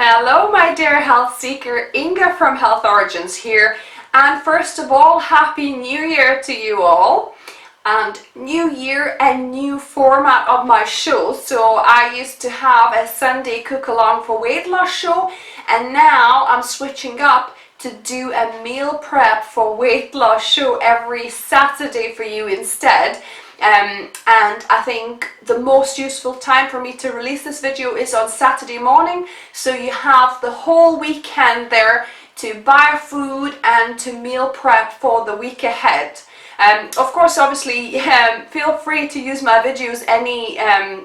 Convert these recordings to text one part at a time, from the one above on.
Hello my dear health seeker, Inga from Health Origins here, and first of all, Happy New Year to you all. And new year and new format of my show. So I used to have a Sunday cook along for weight loss show, and now I'm switching up to do a meal prep for weight loss show every Saturday for you instead. And I think the most useful time for me to release this video is on Saturday morning, so you have the whole weekend there to buy food and to meal prep for the week ahead. Of course, obviously, feel free to use my videos any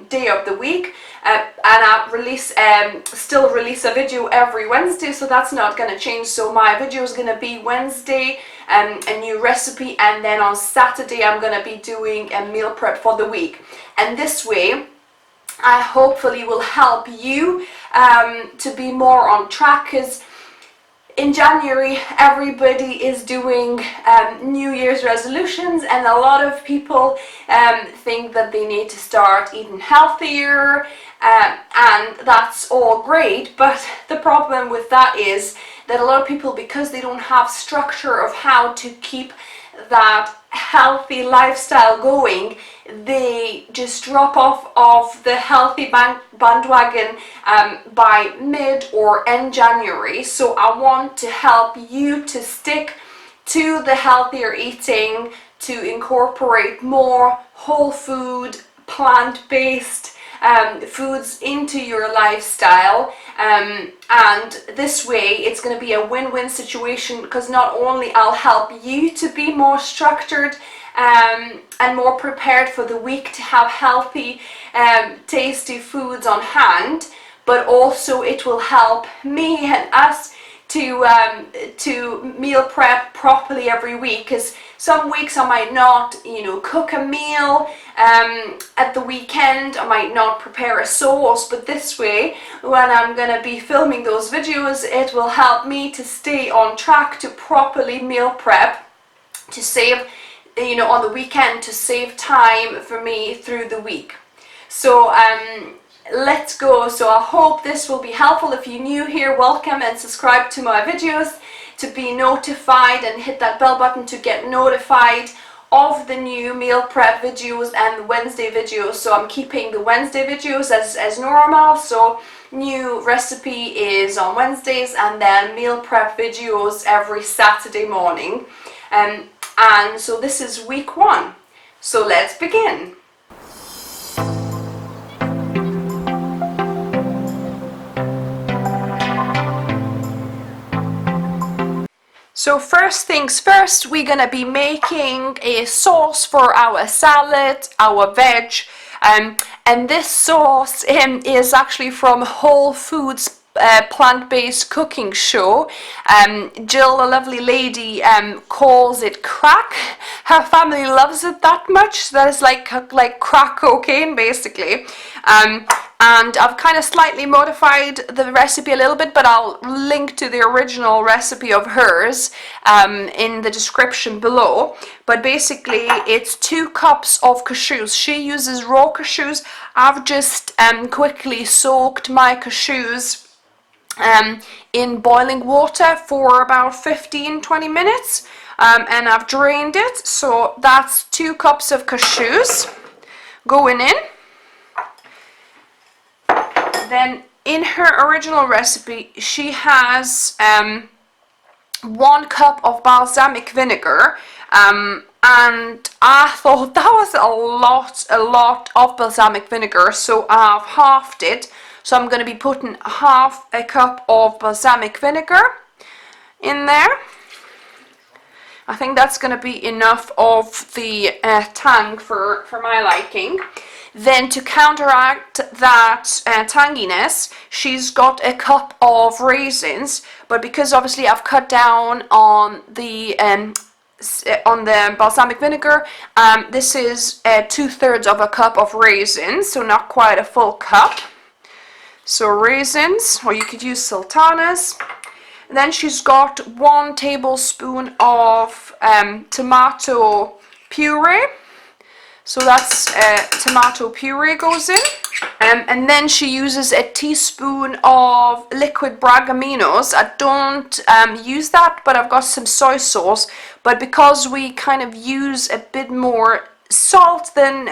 day of the week, and I still release a video every Wednesday, so that's not going to change. So my video is going to be Wednesday, a new recipe, and then on Saturday I'm going to be doing a meal prep for the week. And this way, I hopefully will help you to be more on track, because in January, everybody is doing New Year's resolutions, and a lot of people think that they need to start eating healthier, and that's all great, but the problem with that is that a lot of people, because they don't have structure of how to keep that healthy lifestyle going, they just drop off of the healthy bandwagon by mid or end January. So I want to help you to stick to the healthier eating, to incorporate more whole food, plant-based foods into your lifestyle, and this way it's going to be a win-win situation, because not only I'll help you to be more structured and more prepared for the week to have healthy, tasty foods on hand, but also it will help me and us to meal prep properly every week, because some weeks I might not, cook a meal at the weekend. I might not prepare a sauce, but this way, when I'm going to be filming those videos, it will help me to stay on track to properly meal prep, to save, on the weekend, to save time for me through the week. So let's go. So I hope this will be helpful. If you're new here, welcome, and subscribe to my videos to be notified, and hit that bell button to get notified of the new meal prep videos and the Wednesday videos. So I'm keeping the Wednesday videos as normal, so new recipe is on Wednesdays, and then meal prep videos every Saturday morning. And so this is week 1, so let's begin. So first things first, we're going to be making a sauce for our salad, our veg, and this sauce is actually from Whole Foods plant-based cooking show. Jill, a lovely lady, calls it crack. Her family loves it that much. That is like crack cocaine, basically. And I've kind of slightly modified the recipe a little bit, but I'll link to the original recipe of hers in the description below. But basically, it's 2 cups of cashews. She uses raw cashews. I've just quickly soaked my cashews in boiling water for about 15-20 minutes, and I've drained it. So that's 2 cups of cashews going in. Then in her original recipe, she has 1 cup of balsamic vinegar, and I thought that was a lot of balsamic vinegar, so I've halved it. So I'm going to be putting half a cup of balsamic vinegar in there. I think that's going to be enough of the tang for my liking. Then to counteract that tanginess, she's got a cup of raisins, but because obviously I've cut down on the balsamic vinegar, this is 2/3 of a cup of raisins, so not quite a full cup. So raisins, or you could use sultanas. And then she's got 1 tablespoon of tomato puree. So that's tomato puree goes in, And then she uses a teaspoon of liquid bragaminos. I don't use that, but I've got some soy sauce. But because we kind of use a bit more salt than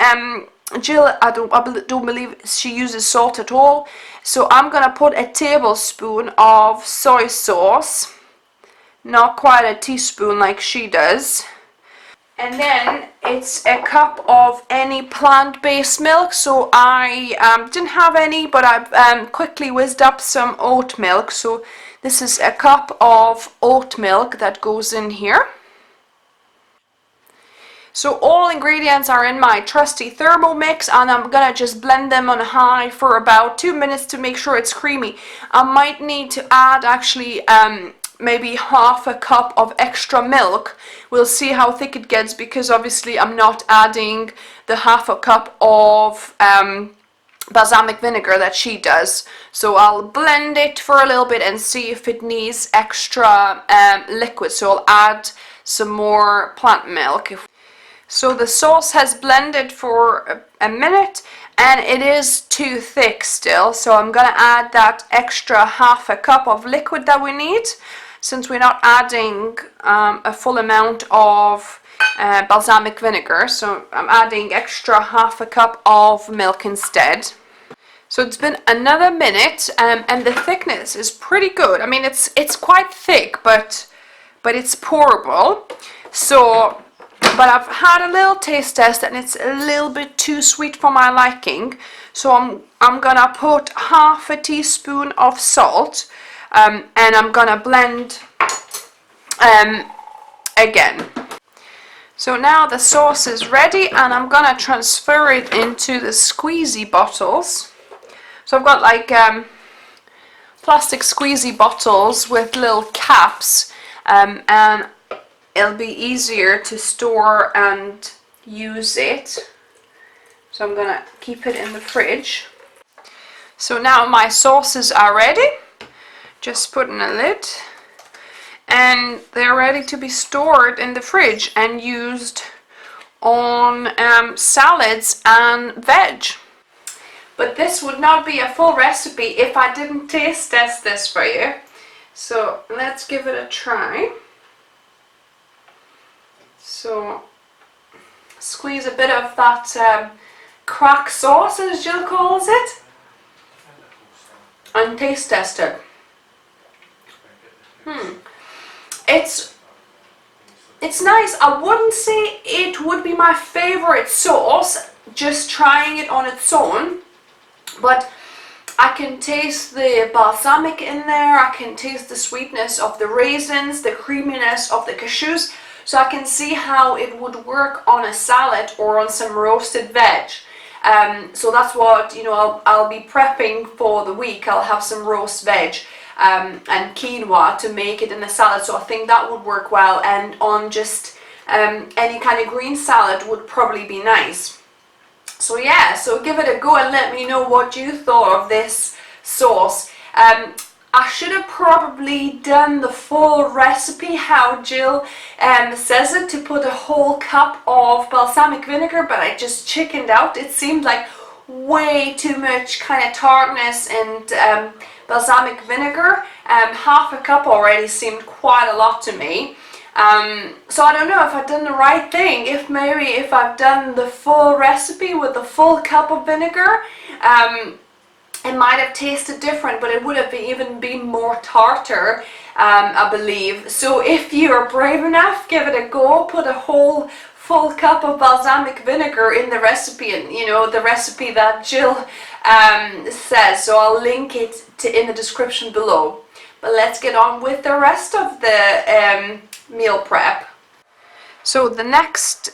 Jill, I don't believe she uses salt at all. So I'm gonna put a tablespoon of soy sauce, not quite a teaspoon like she does. And then it's a cup of any plant-based milk. So I didn't have any, but I've quickly whizzed up some oat milk. So this is a cup of oat milk that goes in here. So all ingredients are in my trusty Thermomix, and I'm gonna just blend them on high for about 2 minutes to make sure it's creamy. I might need to add actually maybe half a cup of extra milk. We'll see how thick it gets, because obviously I'm not adding the half a cup of balsamic vinegar that she does. So I'll blend it for a little bit and see if it needs extra liquid. So I'll add some more plant milk. So the sauce has blended for a minute and it is too thick still, so I'm going to add that extra half a cup of liquid that we need, since we're not adding a full amount of balsamic vinegar. So I'm adding extra half a cup of milk instead. So it's been another minute and the thickness is pretty good. I mean, it's quite thick, but it's pourable. So but I've had a little taste test and it's a little bit too sweet for my liking. So I'm gonna put half a teaspoon of salt and I'm gonna blend again. So now the sauce is ready and I'm gonna transfer it into the squeezy bottles. So I've got like plastic squeezy bottles with little caps and it'll be easier to store and use it. So I'm gonna keep it in the fridge. So now my sauces are ready. Just put in a lid and they're ready to be stored in the fridge and used on salads and veg. But this would not be a full recipe if I didn't taste test this for you. So let's give it a try. So squeeze a bit of that crack sauce, as Jill calls it, and taste test it. It's nice. I wouldn't say it would be my favorite sauce, just trying it on its own, but I can taste the balsamic in there, I can taste the sweetness of the raisins, the creaminess of the cashews. So I can see how it would work on a salad or on some roasted veg. So that's what, you know, I'll be prepping for the week. I'll have some roast veg and quinoa to make it in a salad. So I think that would work well. And on just any kind of green salad would probably be nice. So yeah, so give it a go and let me know what you thought of this sauce. I should have probably done the full recipe how Jill says it, to put a whole cup of balsamic vinegar, but I just chickened out. It seemed like way too much kind of tartness and balsamic vinegar. Half a cup already seemed quite a lot to me. So I don't know if I've done the right thing, if I've done the full recipe with the full cup of vinegar. It might have tasted different, but it would have even been more tartar, I believe. So if you're brave enough, give it a go. Put a whole full cup of balsamic vinegar in the recipe, and you know, the recipe that Jill says. So I'll link it in the description below. But let's get on with the rest of the meal prep. So the next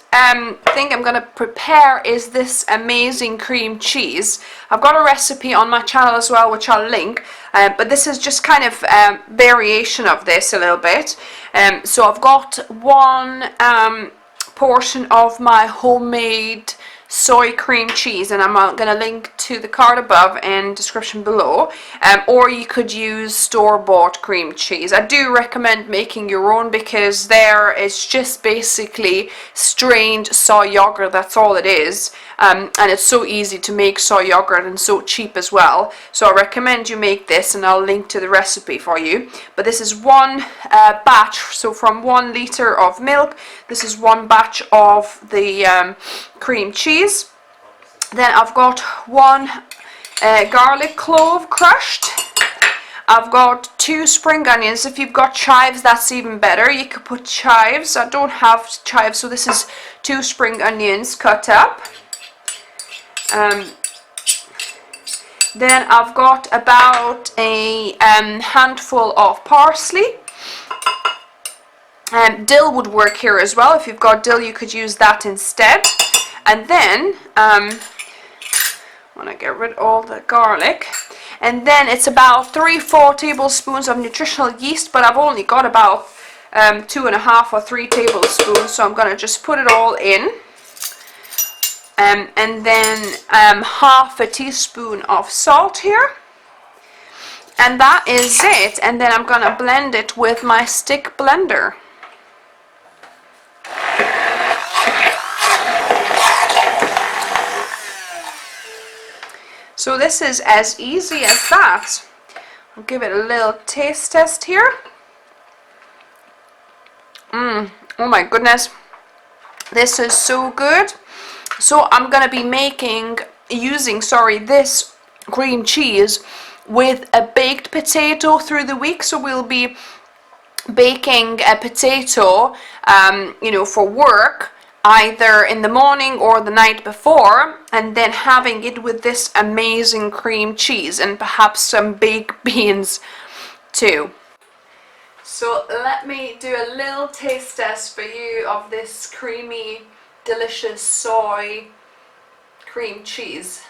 thing I'm going to prepare is this amazing cream cheese. I've got a recipe on my channel as well, which I'll link, but this is just kind of variation of this a little bit. So I've got one portion of my homemade soy cream cheese, and I'm going to link to the card above and description below, or you could use store-bought cream cheese. I do recommend making your own, because there it's just basically strained soy yogurt. That's all it is, and it's so easy to make soy yogurt and so cheap as well. So I recommend you make this, and I'll link to the recipe for you. But this is one batch, so from 1 liter of milk, this is one batch of the cream cheese. Then I've got 1 garlic clove crushed. I've got 2 spring onions. If you've got chives, that's even better. You could put chives. I don't have chives, so this is 2 spring onions cut up. Then I've got about a handful of parsley. Dill would work here as well. If you've got dill, you could use that instead. And then I want to get rid of all the garlic. And then it's about 3-4 tablespoons of nutritional yeast, but I've only got about 2.5 or 3 tablespoons, so I'm going to just put it all in. And then half a teaspoon of salt here. And that is it. And then I'm going to blend it with my stick blender. So this is as easy as that. I'll give it a little taste test here. Oh my goodness. This is so good. So I'm going to be using this cream cheese with a baked potato through the week. So we'll be baking a potato, for work, either in the morning or the night before, and then having it with this amazing cream cheese and perhaps some baked beans too. So let me do a little taste test for you of this creamy, delicious soy cream cheese.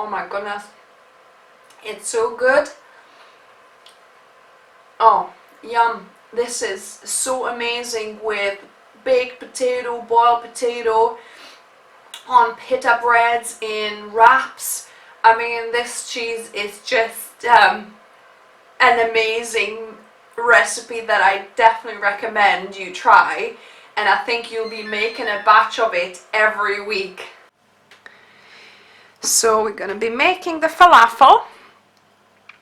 Oh my goodness, it's so good. Oh, yum. This is so amazing with baked potato, boiled potato, on pita breads, in wraps. I mean, this cheese is just an amazing recipe that I definitely recommend you try, and I think you'll be making a batch of it every week. So we're going to be making the falafel.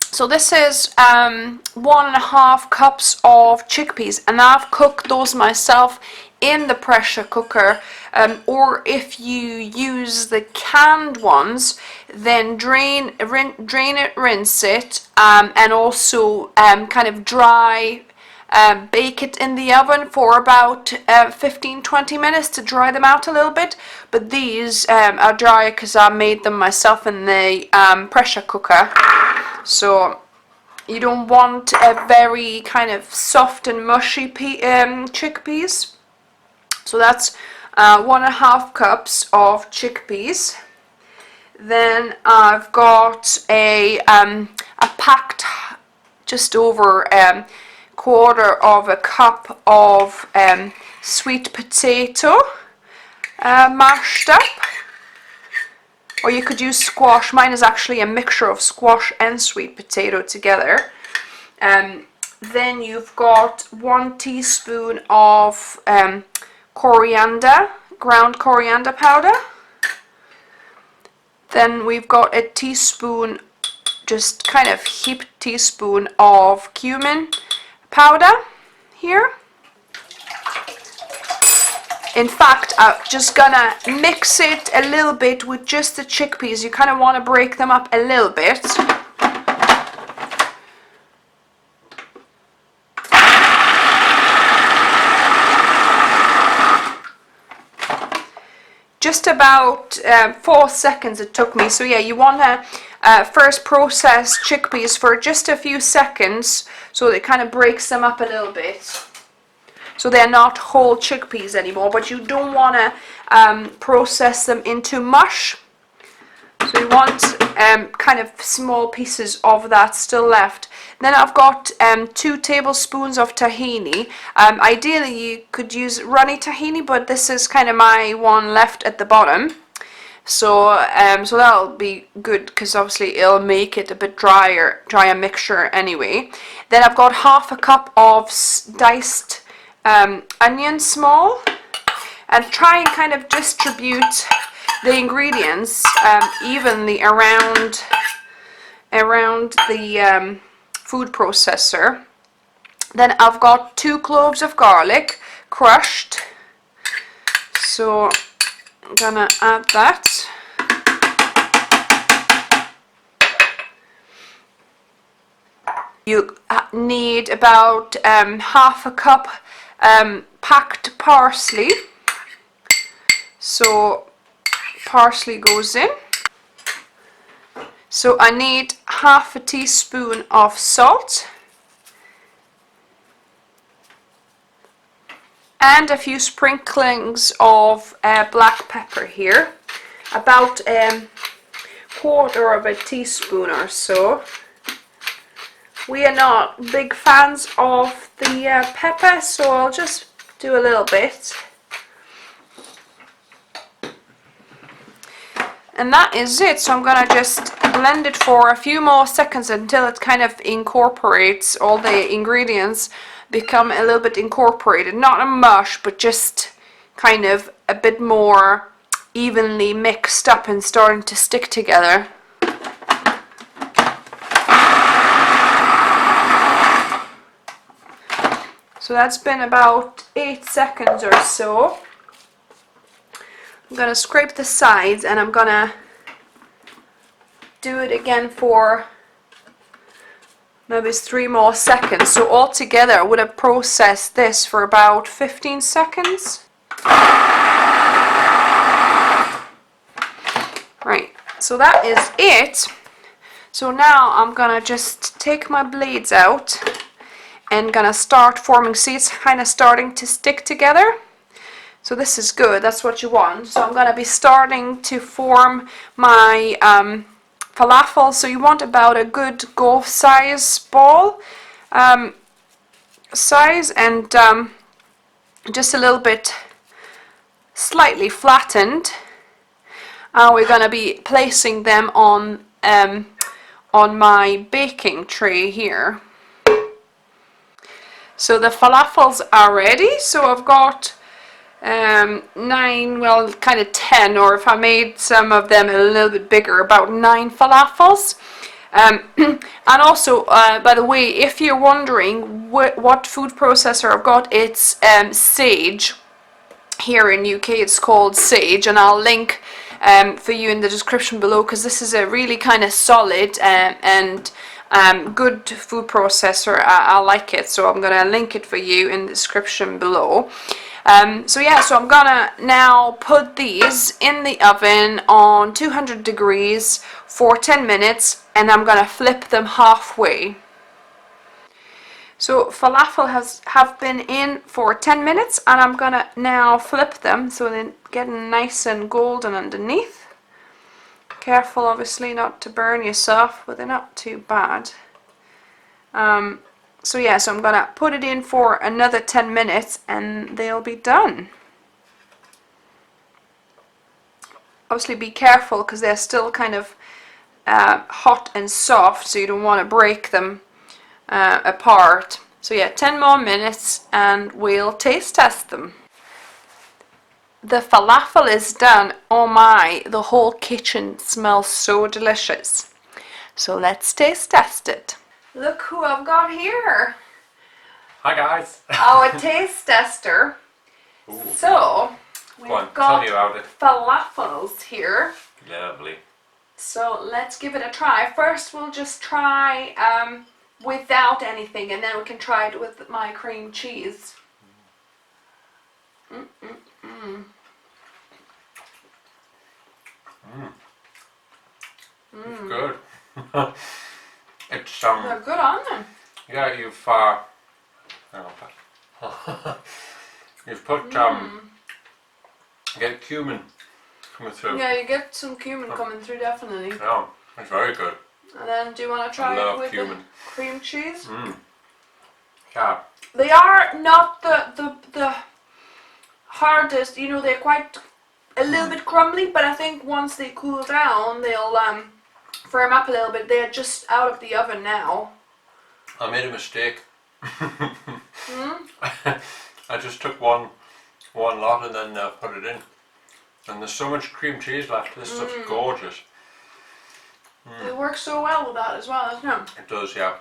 So this is 1.5 cups of chickpeas, and I've cooked those myself in the pressure cooker, or if you use the canned ones, then drain it, rinse it, and also kind of dry, bake it in the oven for about 15-20 minutes to dry them out a little bit. But these are dry because I made them myself in the pressure cooker. So you don't want a very kind of soft and mushy chickpeas. So that's 1.5 cups of chickpeas. Then I've got a packed, just over 1/4 cup of sweet potato mashed up. Or you could use squash. Mine is actually a mixture of squash and sweet potato together. Then you've got 1 teaspoon of coriander, ground coriander powder. Then we've got a teaspoon, just kind of heaped teaspoon of cumin powder here. In fact, I'm just gonna mix it a little bit with just the chickpeas. You kind of want to break them up a little bit. Just about 4 seconds it took me. So yeah, you want to first process chickpeas for just a few seconds, so it kind of breaks them up a little bit. So they're not whole chickpeas anymore, but you don't want to process them into mush. So you want kind of small pieces of that still left. Then I've got 2 tablespoons of tahini. Ideally you could use runny tahini, but this is kind of my one left at the bottom. So so that'll be good because obviously it'll make it a bit drier mixture anyway. Then I've got half a cup of diced onion small, and try and kind of distribute the ingredients evenly around the food processor. Then I've got 2 cloves of garlic crushed, so I'm gonna add that. You need about half a cup packed parsley, so parsley goes in. So I need half a teaspoon of salt and a few sprinklings of black pepper here, about quarter of a teaspoon or so. We are not big fans of the pepper, so I'll just do a little bit. And that is it. So I'm gonna just blend it for a few more seconds until it kind of incorporates, all the ingredients become a little bit incorporated. Not a mush, but just kind of a bit more evenly mixed up and starting to stick together. So that's been about 8 seconds or so. I'm gonna scrape the sides and I'm gonna do it again for maybe 3 more seconds. So altogether I would have processed this for about 15 seconds. Right, so that is it. So now I'm gonna just take my blades out and gonna start forming. See, it's kind of starting to stick together. So this is good, that's what you want. So I'm gonna be starting to form my falafel. So you want about a good golf size ball size, and just a little bit slightly flattened. We're gonna be placing them on my baking tray here. So the falafels are ready. So I've got 9, well, kind of 10, or if I made some of them a little bit bigger, about 9 falafels. And also, by the way, if you're wondering what food processor I've got, it's Sage. Here in UK it's called Sage, and I'll link for you in the description below, because this is a really kind of solid and good food processor. I like it, so I'm gonna link it for you in the description below. So yeah, so I'm gonna now put these in the oven on 200 degrees for 10 minutes, and I'm gonna flip them halfway. So falafel have been in for 10 minutes, and I'm gonna now flip them so they're getting nice and golden underneath. Careful obviously not to burn yourself, but they're not too bad. So yeah, so I'm gonna put it in for another 10 minutes and they'll be done. Obviously be careful because they're still kind of hot and soft, so you don't want to break them apart. So yeah, 10 more minutes and we'll taste test them. The falafel is done. Oh my, the whole kitchen smells so delicious. So let's taste test it. Look who I've got here. Hi guys. Our taste tester. Ooh. So we've got tell me about it. falafels here. Lovely. So let's give it a try. First we'll just try without anything, and then we can try it with my cream cheese. It's good. It's They're good on them. Yeah, you've you've put get cumin coming through. Yeah, you get some cumin coming through, definitely. Yeah. It's very good. And then do you want to try it with the cream cheese? Yeah. They are not the hardest, you know, they're quite a little bit crumbly, but I think once they cool down, they'll firm up a little bit. They're just out of the oven now. I made a mistake. I just took one lot and then put it in. And there's so much cream cheese left. This stuff's gorgeous. It works so well with that as well, doesn't it? It does, yeah.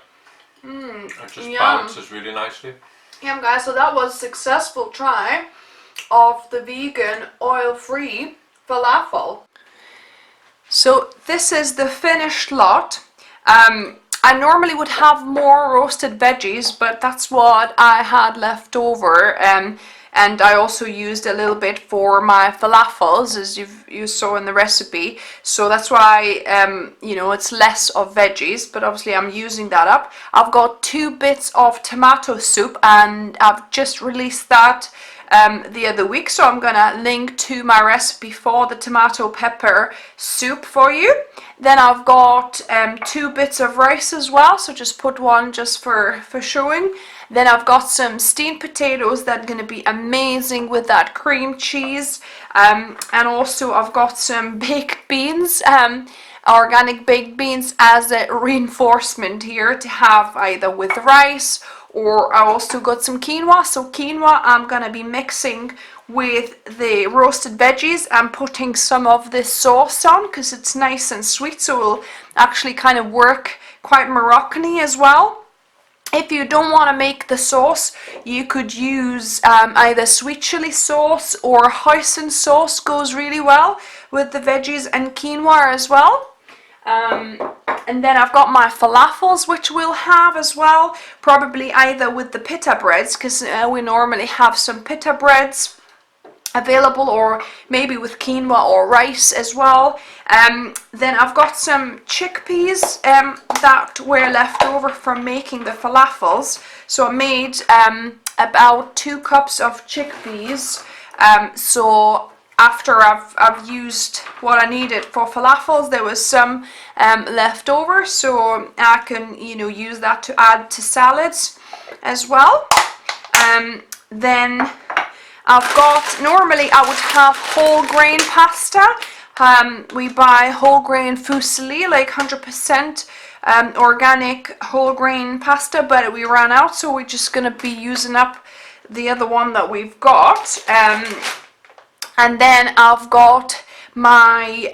It just Yum. balances really nicely. Yeah, guys, so that was a successful try of the vegan oil-free falafel. So this is the finished lot. I normally would have more roasted veggies, but that's what I had left over. And I also used a little bit for my falafels, as you saw in the recipe. So that's why, you know, it's less of veggies, but obviously I'm using that up. I've got 2 bits of tomato soup, and I've just released that the other week, so I'm gonna link to my recipe for the tomato pepper soup for you. Then I've got 2 bits of rice as well, so just put one just for showing. Then I've got some steamed potatoes that are going to be amazing with that cream cheese, and also I've got some baked beans, organic baked beans, as a reinforcement here to have either with rice, or I also got some quinoa. So quinoa I'm going to be mixing with the roasted veggies and putting some of this sauce on because it's nice and sweet, so it will actually kind of work quite Moroccan-y as well. If you don't want to make the sauce, you could use either sweet chili sauce or hoisin sauce, goes really well with the veggies and quinoa as well. And then I've got my falafels, which we'll have as well, probably either with the pita breads, because we normally have some pita breads available, or maybe with quinoa or rice as well. Then I've got some chickpeas that were left over from making the falafels. So I made about 2 cups of chickpeas. So after I've used what I needed for falafels, there was some left over, so I can, you know, use that to add to salads as well. Then I've got, normally I would have whole grain pasta. We buy whole grain fusilli, like 100% organic whole grain pasta, but we ran out, so we're just going to be using up the other one that we've got. And then I've got my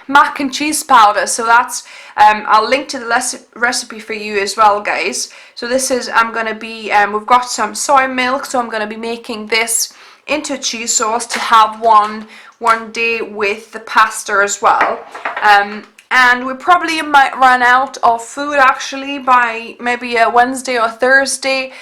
mac and cheese powder, so that's I'll link to the recipe for you as well, guys. So this is, I'm going to be we've got some soy milk, so I'm going to be making this into cheese sauce to have one day with the pasta as well. And we probably might run out of food actually by maybe a Wednesday or Thursday,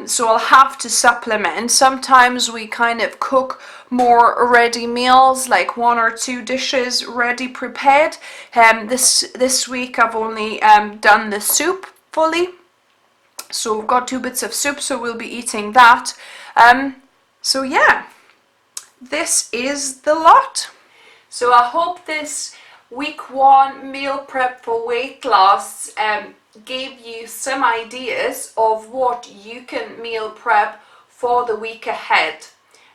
so I'll have to supplement. Sometimes we kind of cook more ready meals, like 1 or 2 dishes ready prepared. This week I've only done the soup fully, so we've got 2 bits of soup, so we'll be eating that. So yeah, this is the lot. So I hope this week 1 meal prep for weight loss gave you some ideas of what you can meal prep for the week ahead.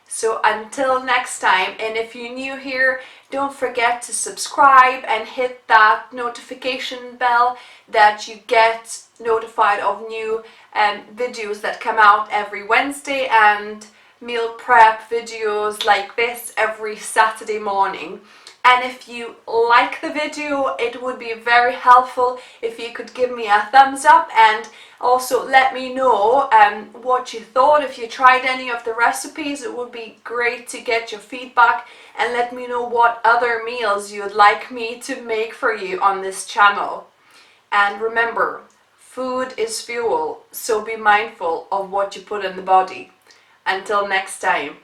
So until next time, and if you're new here, don't forget to subscribe and hit that notification bell that you get notified of new videos that come out every Wednesday, and meal prep videos like this every Saturday morning. And if you like the video, it would be very helpful if you could give me a thumbs up, and also let me know what you thought. If you tried any of the recipes, it would be great to get your feedback, and let me know what other meals you'd like me to make for you on this channel. And remember, food is fuel, so be mindful of what you put in the body. Until next time.